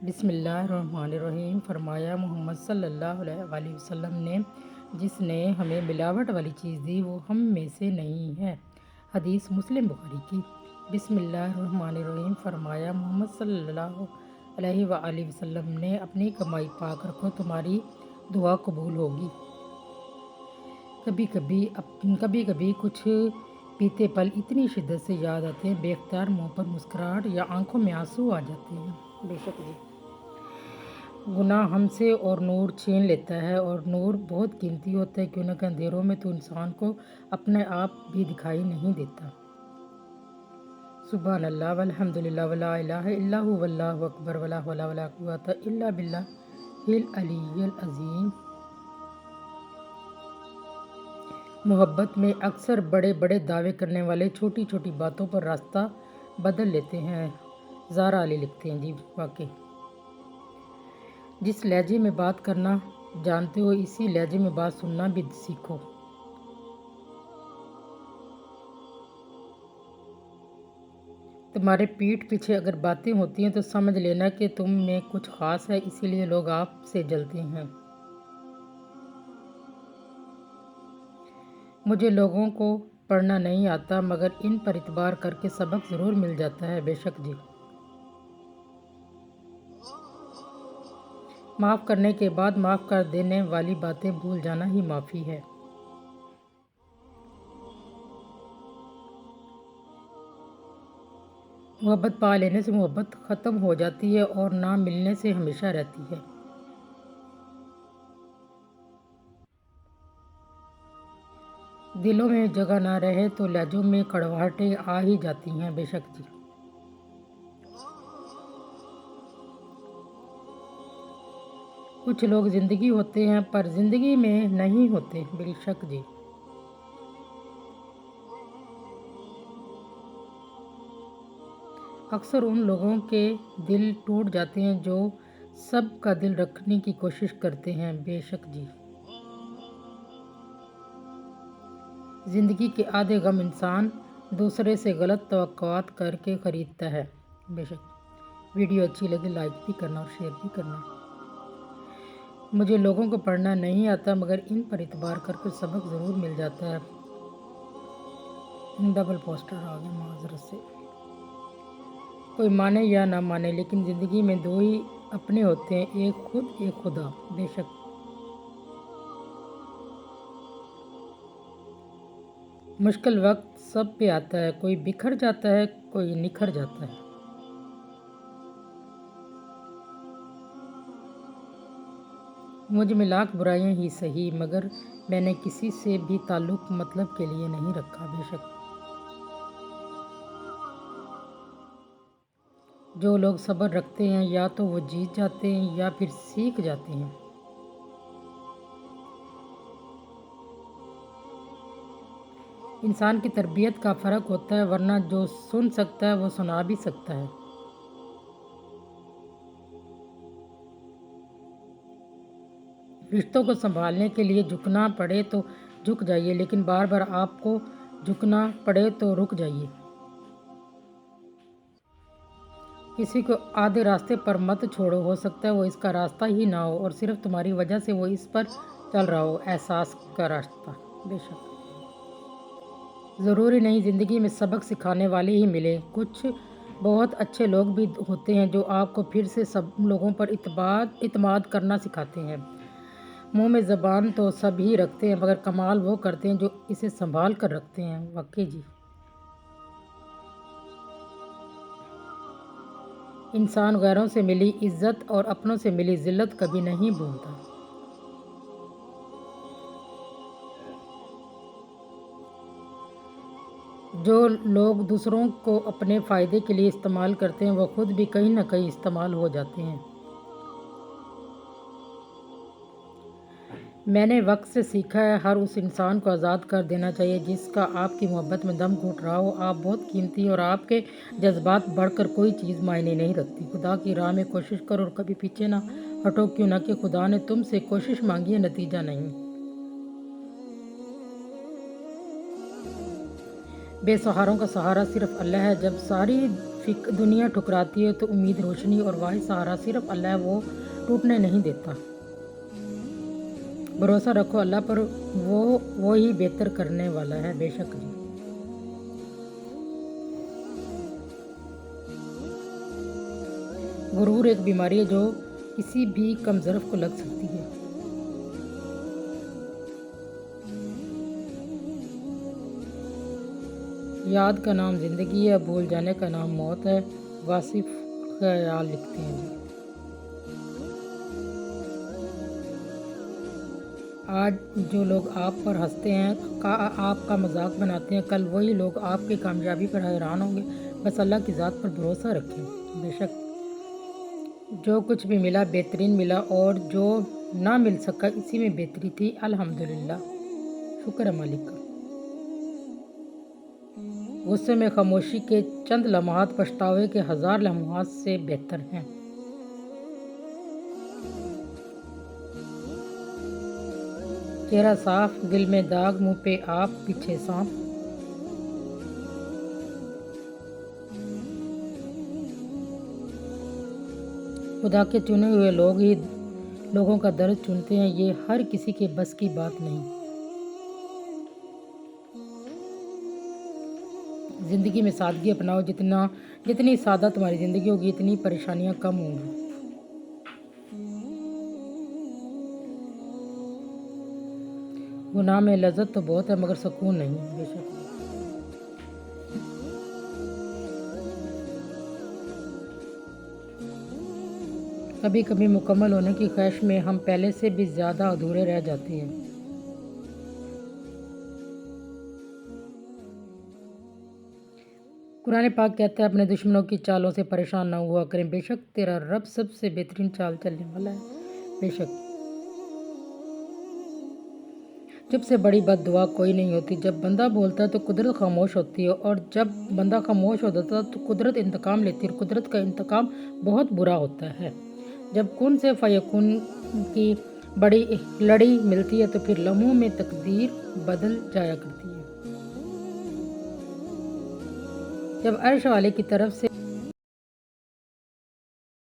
بسم اللہ الرحمن الرحیم۔ فرمایا محمد صلی اللہ علیہ وسلم نے جس نے ہمیں ملاوٹ والی چیز دی وہ ہم میں سے نہیں ہے۔ حدیث مسلم بخاری کی۔ بسم اللہ الرحمن الرحیم۔ فرمایا محمد صلی اللہ علیہ وسلم نے اپنی کمائی پاک رکھو تمہاری دعا قبول ہوگی۔ کبھی کبھی کچھ بیتے پل اتنی شدت سے یاد آتے ہیں، بے اختیار منہ پر مسکراہٹ یا آنکھوں میں آنسو آ جاتے ہیں۔ بے شک گناہ ہم سے اور نور چھین لیتا ہے، اور نور بہت قیمتی ہوتا ہے، کیوں نہ کہ اندھیروں میں تو انسان کو اپنے آپ بھی دکھائی نہیں دیتا۔ سبحان اللہ والحمد للہ ولا الہ الا ہوا واللہ اکبر ولا حول ولا قوۃ الا باللہ العلی العظیم۔ محبت میں اکثر بڑے بڑے دعوے کرنے والے چھوٹی چھوٹی باتوں پر راستہ بدل لیتے ہیں۔ زارا علی لکھتے ہیں واقعی جس لہجے میں بات کرنا جانتے ہو اسی لہجے میں بات سننا بھی سیکھو۔ تمہارے پیٹھ پیچھے اگر باتیں ہوتی ہیں تو سمجھ لینا کہ تم میں کچھ خاص ہے، اسی لیے لوگ آپ سے جلتے ہیں۔ مجھے لوگوں کو پڑھنا نہیں آتا مگر ان پر اعتبار کر کے سبق ضرور مل جاتا ہے۔ بے شک معاف کرنے کے بعد معاف کر دینے والی باتیں بھول جانا ہی معافی ہے۔ محبت پا لینے سے محبت ختم ہو جاتی ہے اور نہ ملنے سے ہمیشہ رہتی ہے۔ دلوں میں جگہ نہ رہے تو لہجوں میں کڑواہٹیں آ ہی جاتی ہیں۔ بے شک کچھ لوگ زندگی ہوتے ہیں پر زندگی میں نہیں ہوتے۔ بے شک اکثر ان لوگوں کے دل ٹوٹ جاتے ہیں جو سب کا دل رکھنے کی کوشش کرتے ہیں۔ بے شک زندگی کے آدھے غم انسان دوسرے سے غلط توقعات کر کے خریدتا ہے۔ بے شک ویڈیو اچھی لگے لائک بھی کرنا اور شیئر بھی کرنا۔ مجھے لوگوں کو پڑھنا نہیں آتا مگر ان پر اعتبار کر کے سبق ضرور مل جاتا ہے۔ ڈبل پوسٹر آ گیا معذرت سے۔ کوئی مانے یا نہ مانے لیکن زندگی میں دو ہی اپنے ہوتے ہیں، ایک خود ایک خدا۔ بے شک مشکل وقت سب پہ آتا ہے، کوئی بکھر جاتا ہے کوئی نکھر جاتا ہے۔ مجھ میں لاکھ برائیاں ہی سہی مگر میں نے کسی سے بھی تعلق مطلب کے لیے نہیں رکھا۔ بے شک جو لوگ صبر رکھتے ہیں یا تو وہ جیت جاتے ہیں یا پھر سیکھ جاتے ہیں۔ انسان کی تربیت کا فرق ہوتا ہے، ورنہ جو سن سکتا ہے وہ سنا بھی سکتا ہے۔ رشتوں کو سنبھالنے کے لیے جھکنا پڑے تو جھک جائیے، لیکن بار بار آپ کو جھکنا پڑے تو رک جائیے۔ کسی کو آدھے راستے پر مت چھوڑو، ہو سکتا ہے وہ اس کا راستہ ہی نہ ہو اور صرف تمہاری وجہ سے وہ اس پر چل رہا ہو۔ احساس کا راستہ۔ بے شک ضروری نہیں زندگی میں سبق سکھانے والے ہی ملیں، کچھ بہت اچھے لوگ بھی ہوتے ہیں جو آپ کو پھر سے سب لوگوں پر اعتماد کرنا سکھاتے ہیں۔ منہ میں زبان تو سب ہی رکھتے ہیں مگر کمال وہ کرتے ہیں جو اسے سنبھال کر رکھتے ہیں۔ واقعی انسان غیروں سے ملی عزت اور اپنوں سے ملی ذلت کبھی نہیں بھولتا۔ جو لوگ دوسروں کو اپنے فائدے کے لیے استعمال کرتے ہیں وہ خود بھی کہیں نہ کہیں استعمال ہو جاتے ہیں۔ میں نے وقت سے سیکھا ہے ہر اس انسان کو آزاد کر دینا چاہیے جس کا آپ کی محبت میں دم گھٹ رہا ہو۔ آپ بہت قیمتی ہیں اور آپ کے جذبات بڑھ کر کوئی چیز معنی نہیں رکھتی۔ خدا کی راہ میں کوشش کرو اور کبھی پیچھے نہ ہٹو، کیوں نہ کہ خدا نے تم سے کوشش مانگی ہے، نتیجہ نہیں۔ بے سہاروں کا سہارا صرف اللہ ہے۔ جب ساری دنیا ٹھکراتی ہے تو امید روشنی اور واحد سہارا صرف اللہ ہے، وہ ٹوٹنے نہیں دیتا۔ بھروسہ رکھو اللہ پر، وہ ہی بہتر کرنے والا ہے۔ بے شک جی۔ غرور ایک بیماری ہے جو کسی بھی کم ظرف کو لگ سکتی ہے۔ یاد کا نام زندگی ہے، بھول جانے کا نام موت ہے۔ واصف خیال لکھتے ہیں جی۔ آج جو لوگ آپ پر ہنستے ہیں، آپ کا مذاق بناتے ہیں، کل وہی لوگ آپ کی کامیابی پر حیران ہوں گے۔ بس اللہ کی ذات پر بھروسہ رکھیں۔ بے شک جو کچھ بھی ملا بہترین ملا، اور جو نہ مل سکا اسی میں بہتری تھی۔ الحمدللہ، شکر ہے مالک کا۔ غصے میں خاموشی کے چند لمحات پچھتاوے کے 1000 لمحات سے بہتر ہیں۔ چہرہ صاف، دل میں داغ، منہ پہ آپ، پیچھے سانپ۔ خدا کے چنے ہوئے لوگ ہی لوگوں کا درد چنتے ہیں، یہ ہر کسی کے بس کی بات نہیں۔ زندگی میں سادگی اپناؤ، جتنی سادہ تمہاری زندگی ہوگی اتنی پریشانیاں کم ہوں گی۔ گناہ میں لذت تو بہت ہے مگر سکون نہیں۔ بے شک کبھی کبھی مکمل ہونے کی خواہش میں ہم پہلے سے بھی زیادہ ادھورے رہ جاتے ہیں۔ قرآن پاک کہتا ہے اپنے دشمنوں کی چالوں سے پریشان نہ ہوا کریں، بے شک تیرا رب سب سے بہترین چال چلنے والا ہے۔ بے شک جب سے بڑی بد دعا کوئی نہیں ہوتی، جب بندہ بولتا ہے تو قدرت خاموش ہوتی ہے، اور جب بندہ خاموش ہو جاتا ہے تو قدرت انتقام لیتی ہے، اور قدرت کا انتقام بہت برا ہوتا ہے۔ جب کن سے فیکون کی بڑی لڑی ملتی ہے تو پھر لمحوں میں تقدیر بدل جایا کرتی ہے۔ جب عرش والے کی طرف سے